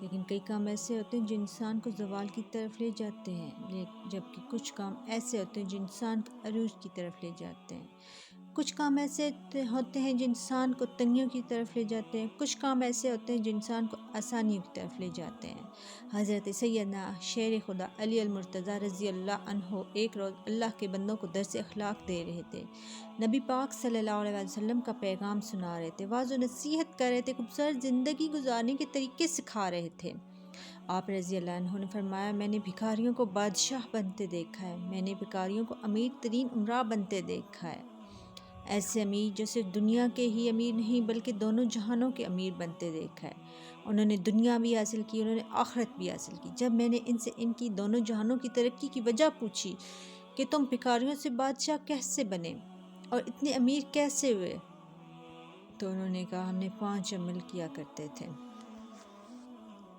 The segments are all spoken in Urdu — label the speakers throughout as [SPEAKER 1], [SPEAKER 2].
[SPEAKER 1] لیکن کئی کام ایسے ہوتے ہیں جو انسان کو زوال کی طرف لے جاتے ہیں، جبکہ کچھ کام ایسے ہوتے ہیں جو انسان کو عروج کی طرف لے جاتے ہیں۔ کچھ کام ایسے ہوتے ہیں جو انسان کو تنگیوں کی طرف لے جاتے ہیں، کچھ کام ایسے ہوتے ہیں جو انسان کو آسانیوں کی طرف لے جاتے ہیں۔ حضرت سیدنا شیر خدا علی المرتضیٰ رضی اللہ عنہ ایک روز اللہ کے بندوں کو درس اخلاق دے رہے تھے۔ نبی پاک صلی اللہ علیہ وسلم کا پیغام سنا رہے تھے، واعظ و نصیحت کر رہے تھے، خوبصورت زندگی گزارنے کے طریقے سکھا رہے تھے۔ آپ رضی اللہ عنہ نے فرمایا، میں نے بھکاریوں کو بادشاہ بنتے دیکھا ہے، میں نے بھکاریوں کو امیر ترین امراء بنتے دیکھا ہے، ایسے امیر جو صرف دنیا کے ہی امیر نہیں بلکہ دونوں جہانوں کے امیر بنتے دیکھا ہے۔ انہوں نے دنیا بھی حاصل کی، انہوں نے آخرت بھی حاصل کی۔ جب میں نے ان سے ان کی دونوں جہانوں کی ترقی کی وجہ پوچھی کہ تم بھکاریوں سے بادشاہ کیسے بنے اور اتنے امیر کیسے ہوئے، تو انہوں نے کہا، ہم نے 5 عمل کیا کرتے تھے،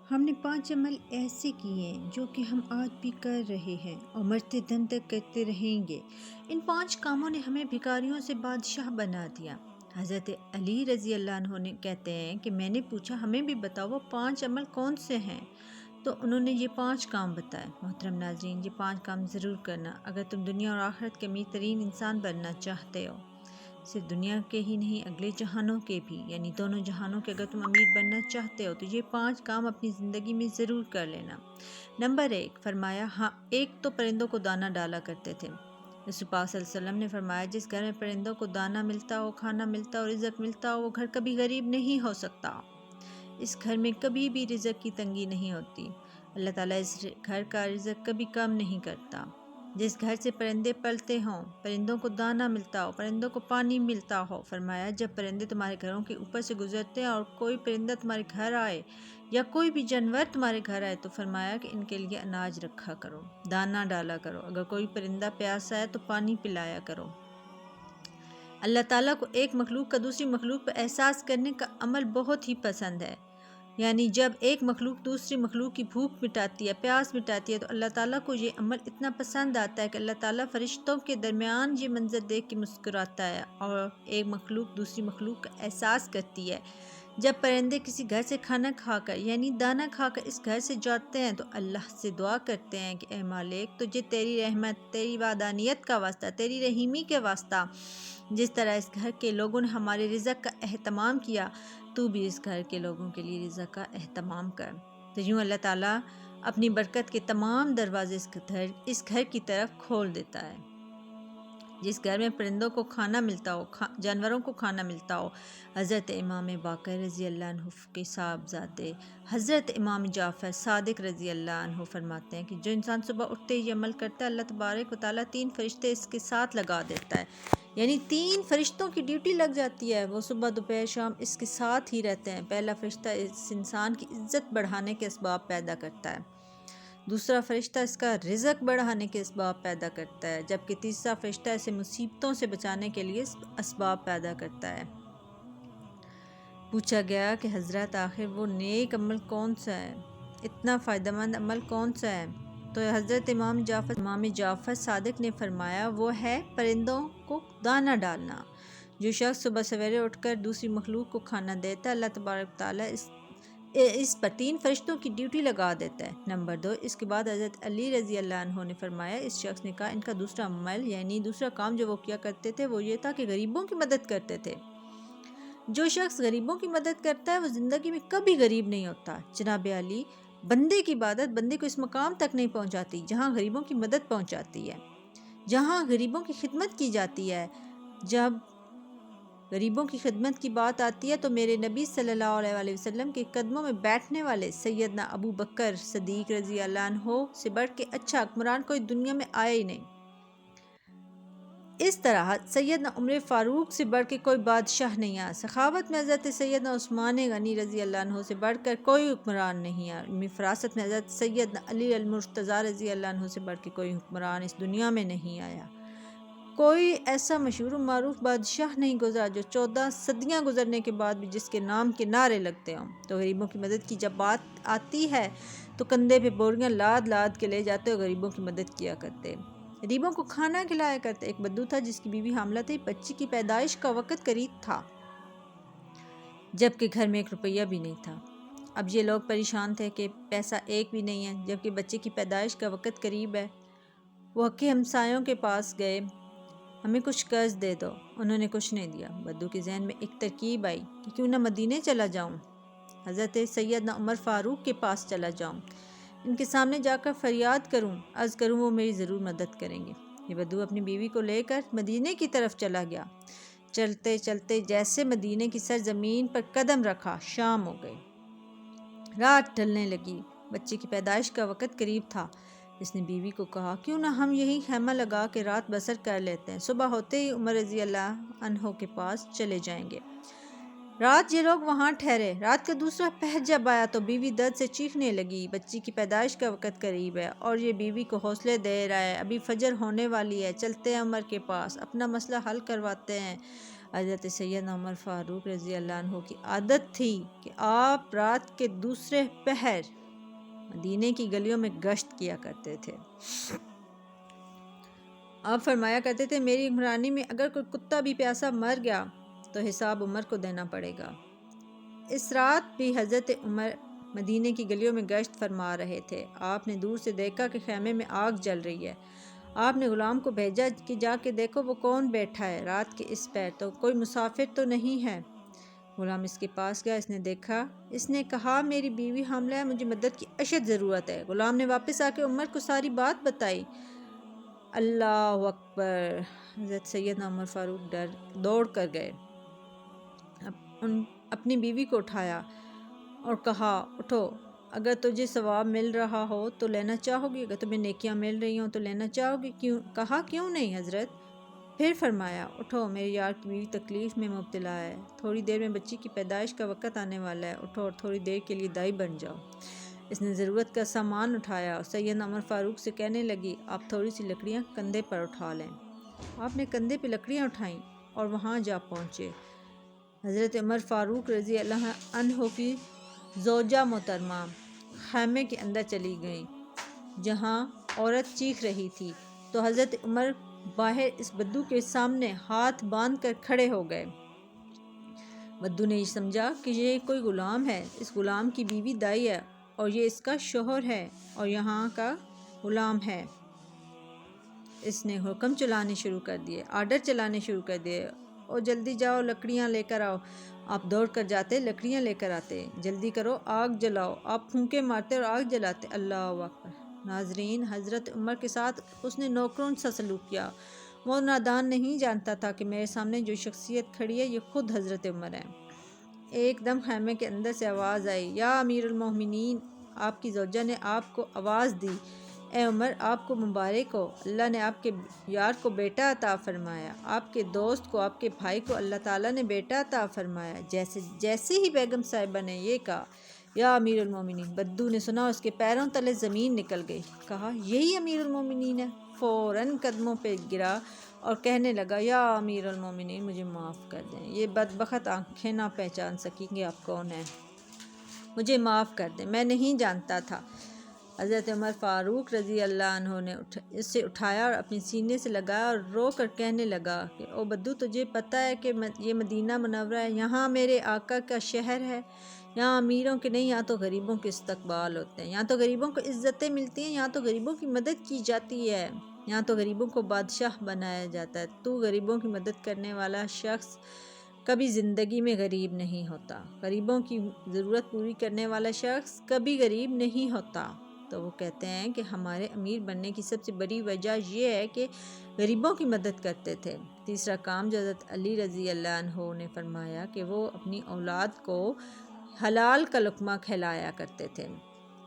[SPEAKER 1] ہم نے 5 عمل ایسے کیے جو کہ ہم آج بھی کر رہے ہیں اور مرتے دم تک کرتے رہیں گے۔ ان 5 کاموں نے ہمیں بھکاریوں سے بادشاہ بنا دیا۔ حضرت علی رضی اللہ عنہ نے کہتے ہیں کہ میں نے پوچھا، ہمیں بھی بتاؤ وہ 5 عمل کون سے ہیں؟ تو انہوں نے یہ 5 کام بتائے۔ محترم ناظرین، یہ 5 کام ضرور کرنا اگر تم دنیا اور آخرت کے امیر ترین انسان بننا چاہتے ہو۔ صرف دنیا کے ہی نہیں، اگلے جہانوں کے بھی، یعنی دونوں جہانوں کے اگر تم امیر بننا چاہتے ہو تو یہ 5 کام اپنی زندگی میں ضرور کر لینا۔ نمبر 1، فرمایا، ایک تو پرندوں کو دانہ ڈالا کرتے تھے۔ رسول پاک صلی اللہ علیہ وسلم نے فرمایا، جس گھر میں پرندوں کو دانہ ملتا ہو، کھانا ملتا ہو، رزق ملتا ہو، وہ گھر کبھی غریب نہیں ہو سکتا۔ اس گھر میں کبھی بھی رزق کی تنگی نہیں ہوتی۔ اللہ تعالیٰ اس گھر کا رزق کبھی کم نہیں کرتا۔ جس گھر سے پرندے پلتے ہوں، پرندوں کو دانہ ملتا ہو، پرندوں کو پانی ملتا ہو، فرمایا جب پرندے تمہارے گھروں کے اوپر سے گزرتے ہیں اور کوئی پرندہ تمہارے گھر آئے یا کوئی بھی جانور تمہارے گھر آئے تو فرمایا کہ ان کے لیے اناج رکھا کرو، دانہ ڈالا کرو، اگر کوئی پرندہ پیاسا ہے تو پانی پلایا کرو۔ اللہ تعالیٰ کو ایک مخلوق کا دوسری مخلوق پر احساس کرنے کا عمل بہت ہی پسند ہے، یعنی جب ایک مخلوق دوسری مخلوق کی بھوک مٹاتی ہے، پیاس مٹاتی ہے، تو اللہ تعالیٰ کو یہ عمل اتنا پسند آتا ہے کہ اللہ تعالیٰ فرشتوں کے درمیان یہ منظر دیکھ کے مسکراتا ہے اور ایک مخلوق دوسری مخلوق کا احساس کرتی ہے۔ جب پرندے کسی گھر سے کھانا کھا کر یعنی دانہ کھا کر اس گھر سے جاتے ہیں تو اللہ سے دعا کرتے ہیں کہ اے مالک، تجھے تیری رحمت، تیری وحدانیت کا واسطہ، تیری رحیمی کے واسطہ، جس طرح اس گھر کے لوگوں نے ہمارے رزق کا اہتمام کیا، تو بھی اس گھر کے لوگوں کے لیے رزق کا اہتمام کر۔ تو یوں اللہ تعالیٰ اپنی برکت کے تمام دروازے اس گھر کی طرف کھول دیتا ہے۔ جس گھر میں پرندوں کو کھانا ملتا ہو، جانوروں کو کھانا ملتا ہو۔ حضرت امام باقر رضی اللہ عنہ کے صاحبزادے حضرت امام جعفر صادق رضی اللہ عنہ فرماتے ہیں کہ جو انسان صبح اٹھتے ہی یہ عمل کرتا ہے، اللہ تبارک و تعالیٰ 3 فرشتے اس کے ساتھ لگا دیتا ہے، یعنی 3 فرشتوں کی ڈیوٹی لگ جاتی ہے، وہ صبح دوپہر شام اس کے ساتھ ہی رہتے ہیں۔ پہلا فرشتہ اس انسان کی عزت بڑھانے کے اسباب پیدا کرتا ہے، دوسرا فرشتہ اس کا رزق بڑھانے کے اسباب پیدا کرتا ہے، جبکہ تیسرا فرشتہ اسے مصیبتوں سے بچانے کے لیے اسباب پیدا کرتا ہے۔ پوچھا گیا کہ حضرت آخر وہ نیک عمل کون سا ہے، اتنا فائدہ مند عمل کون سا ہے؟ تو حضرت امام جعفر صادق نے فرمایا، وہ ہے پرندوں کو دانہ ڈالنا۔ جو شخص صبح سویرے اٹھ کر دوسری مخلوق کو کھانا دیتا ہے، اللہ تبارک تعالیٰ اس پر 3 فرشتوں کی ڈیوٹی لگا دیتا ہے۔ نمبر 2، اس کے بعد حضرت علی رضی اللہ عنہ نے فرمایا، اس شخص نے کہا ان کا دوسرا عمل یعنی دوسرا کام جو وہ کیا کرتے تھے وہ یہ تھا کہ غریبوں کی مدد کرتے تھے۔ جو شخص غریبوں کی مدد کرتا ہے وہ زندگی میں کبھی غریب نہیں ہوتا۔ جناب علی، بندے کی عبادت بندے کو اس مقام تک نہیں پہنچاتی جہاں غریبوں کی مدد پہنچاتی ہے، جہاں غریبوں کی خدمت کی جاتی ہے۔ جب غریبوں کی خدمت کی بات آتی ہے تو میرے نبی صلی اللہ علیہ وسلم کے قدموں میں بیٹھنے والے سیدنا ابو بکر صدیق رضی اللہ عنہ سے بڑھ کے اچھا حکمران کوئی دنیا میں آیا ہی نہیں۔ اس طرح سیدنا عمر فاروق سے بڑھ کے کوئی بادشاہ نہیں آیا۔ سخاوت میں حضرت سیدنا عثمان غنی رضی اللہ عنہ سے بڑھ کر کوئی حکمران نہیں آیا۔ علمی فراست میں حضرت سیدنا علی المرتضیٰ رضی اللہ عنہ سے بڑھ کے کوئی حکمران اس دنیا میں نہیں آیا۔ کوئی ایسا مشہور و معروف بادشاہ نہیں گزرا جو 14 صدیاں گزرنے کے بعد بھی جس کے نام کے نعرے لگتے ہوں۔ تو غریبوں کی مدد کی جب بات آتی ہے تو کندھے پہ بوریاں لاد لاد کے لے جاتے اور غریبوں کی مدد کیا کرتے، غریبوں کو کھانا کھلایا کرتے۔ ایک بدو تھا جس کی بیوی حاملہ تھی، بچی کی پیدائش کا وقت قریب تھا، جبکہ گھر میں 1 روپیہ بھی نہیں تھا۔ اب یہ لوگ پریشان تھے کہ پیسہ ایک بھی نہیں ہے، جبکہ بچے کی پیدائش کا وقت قریب ہے۔ وہ حقی ہمسایوں کے پاس گئے، ہمیں کچھ قرض دے دو۔ انہوں نے کچھ نہیں دیا۔ بدو کے ذہن میں ایک ترکیب آئی کہ کیوں نہ مدینے چلا جاؤں، حضرت سیدنا عمر فاروق کے پاس چلا جاؤں، ان کے سامنے جا کر فریاد کروں، عرض کروں، وہ میری ضرور مدد کریں گے۔ یہ بدو اپنی بیوی کو لے کر مدینے کی طرف چلا گیا۔ چلتے چلتے جیسے مدینے کی سرزمین پر قدم رکھا، شام ہو گئی، رات ڈھلنے لگی، بچے کی پیدائش کا وقت قریب تھا۔ اس نے بیوی کو کہا، کیوں نہ ہم یہی خیمہ لگا کے رات بسر کر لیتے ہیں، صبح ہوتے ہی عمر رضی اللہ عنہ کے پاس چلے جائیں گے۔ رات یہ لوگ وہاں ٹھہرے۔ رات کا دوسرا پہر جب آیا تو بیوی درد سے چیخنے لگی، بچی کی پیدائش کا وقت قریب ہے اور یہ بیوی کو حوصلے دے رہا ہے، ابھی فجر ہونے والی ہے، چلتے ہیں عمر کے پاس، اپنا مسئلہ حل کرواتے ہیں۔ حضرت سیدنا عمر فاروق رضی اللہ عنہ کی عادت تھی کہ آپ رات کے دوسرے پہر مدینے کی گلیوں میں گشت کیا کرتے تھے۔ آپ فرمایا کرتے تھے، میری حکمرانی میں اگر کوئی کتا بھی پیاسا مر گیا تو حساب عمر کو دینا پڑے گا۔ اس رات بھی حضرت عمر مدینے کی گلیوں میں گشت فرما رہے تھے۔ آپ نے دور سے دیکھا کہ خیمے میں آگ جل رہی ہے۔ آپ نے غلام کو بھیجا کہ جا کے دیکھو وہ کون بیٹھا ہے، رات کے اس پہر تو کوئی مسافر تو نہیں ہے۔ غلام اس کے پاس گیا، اس نے دیکھا، اس نے کہا، میری بیوی حاملہ ہے، مجھے مدد کی اشد ضرورت ہے۔ غلام نے واپس آ کے عمر کو ساری بات بتائی۔ اللہ اکبر! حضرت سیدنا عمر فاروق دوڑ کر گئے، اپنی بیوی کو اٹھایا اور کہا، اٹھو، اگر تجھے ثواب مل رہا ہو تو لینا چاہو گی، اگر تمہیں نیکیاں مل رہی ہوں تو لینا چاہو گی؟ کہا، کیوں نہیں حضرت؟ پھر فرمایا، اٹھو، میرے یار کی بیوی تکلیف میں مبتلا ہے، تھوڑی دیر میں بچی کی پیدائش کا وقت آنے والا ہے، اٹھو اور تھوڑی دیر کے لیے دائی بن جاؤ۔ اس نے ضرورت کا سامان اٹھایا اور سیدنا عمر فاروق سے کہنے لگی، آپ تھوڑی سی لکڑیاں کندھے پر اٹھا لیں۔ آپ نے کندھے پہ لکڑیاں اٹھائیں اور وہاں جا پہنچے۔ حضرت عمر فاروق رضی اللہ عنہ کی زوجہ محترمہ خیمے کے اندر چلی گئیں جہاں عورت چیخ رہی تھی، تو حضرت عمر باہر اس بدو کے سامنے ہاتھ باندھ کر کھڑے ہو گئے۔ بدو نے یہ سمجھا کہ یہ کوئی غلام ہے، اس غلام کی بیوی دائی ہے اور یہ اس کا شوہر ہے اور یہاں کا غلام ہے۔ اس نے حکم چلانے شروع کر دیے، آرڈر چلانے شروع کر دیے، اور جلدی جاؤ، لکڑیاں لے کر آؤ۔ آپ دوڑ کر جاتے، لکڑیاں لے کر آتے، جلدی کرو، آگ جلاؤ۔ آپ پھونکے مارتے اور آگ جلاتے۔ اللہ اکبر! ناظرین، حضرت عمر کے ساتھ اس نے نوکروں سا سلوک کیا۔ وہ نادان نہیں جانتا تھا کہ میرے سامنے جو شخصیت کھڑی ہے یہ خود حضرت عمر ہے۔ ایک دم خیمے کے اندر سے آواز آئی، یا امیر المومنین! آپ کی زوجہ نے آپ کو آواز دی، اے عمر، آپ کو مبارک ہو، اللہ نے آپ کے یار کو بیٹا عطا فرمایا، آپ کے دوست کو، آپ کے بھائی کو اللہ تعالیٰ نے بیٹا عطا فرمایا۔ جیسے ہی بیگم صاحبہ نے یہ کہا، یا امیر المومنین، بدو نے سنا اور اس کے پیروں تلے زمین نکل گئی۔ کہا، یہی امیر المومنین ہے؟ فوراً قدموں پہ گرا اور کہنے لگا، یا امیر المومنین، مجھے معاف کر دیں، یہ بدبخت آنکھیں نہ پہچان سکیں کہ آپ کون ہیں، مجھے معاف کر دیں، میں نہیں جانتا تھا۔ حضرت عمر فاروق رضی اللہ عنہ نے اسے اٹھایا اور اپنے سینے سے لگایا اور رو کر کہنے لگا کہ او بدو، تجھے پتہ ہے کہ یہ مدینہ منورہ ہے، یہاں میرے آقا کا شہر ہے، یہاں امیروں کے نہیں، یہاں تو غریبوں کے استقبال ہوتے ہیں، یہاں تو غریبوں کو عزتیں ملتی ہیں، یہاں تو غریبوں کی مدد کی جاتی ہے، یہاں تو غریبوں کو بادشاہ بنایا جاتا ہے۔ تو غریبوں کی مدد کرنے والا شخص کبھی زندگی میں غریب نہیں ہوتا، غریبوں کی ضرورت پوری کرنے والا شخص کبھی غریب نہیں ہوتا۔ تو وہ کہتے ہیں کہ ہمارے امیر بننے کی سب سے بڑی وجہ یہ ہے کہ غریبوں کی مدد کرتے تھے۔ تیسرا کام جو حضرت علی رضی اللہ عنہ نے فرمایا کہ وہ اپنی اولاد کو حلال کا لقمہ کھلایا کرتے تھے۔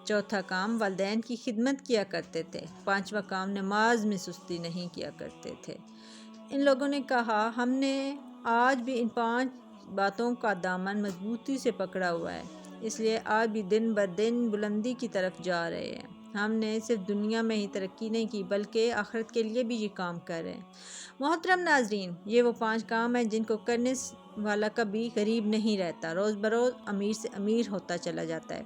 [SPEAKER 1] چوتھا کام والدین کی خدمت کیا کرتے تھے۔ پانچواں کام نماز میں سستی نہیں کیا کرتے تھے۔ ان لوگوں نے کہا، ہم نے آج بھی ان 5 باتوں کا دامن مضبوطی سے پکڑا ہوا ہے، اس لیے آج بھی دن بدن بلندی کی طرف جا رہے ہیں۔ ہم نے صرف دنیا میں ہی ترقی نہیں کی بلکہ آخرت کے لیے بھی یہ کام کر رہے ہیں۔ محترم ناظرین، یہ وہ 5 کام ہیں جن کو کرنے والا کبھی غریب نہیں رہتا، روز بروز امیر سے امیر ہوتا چلا جاتا ہے۔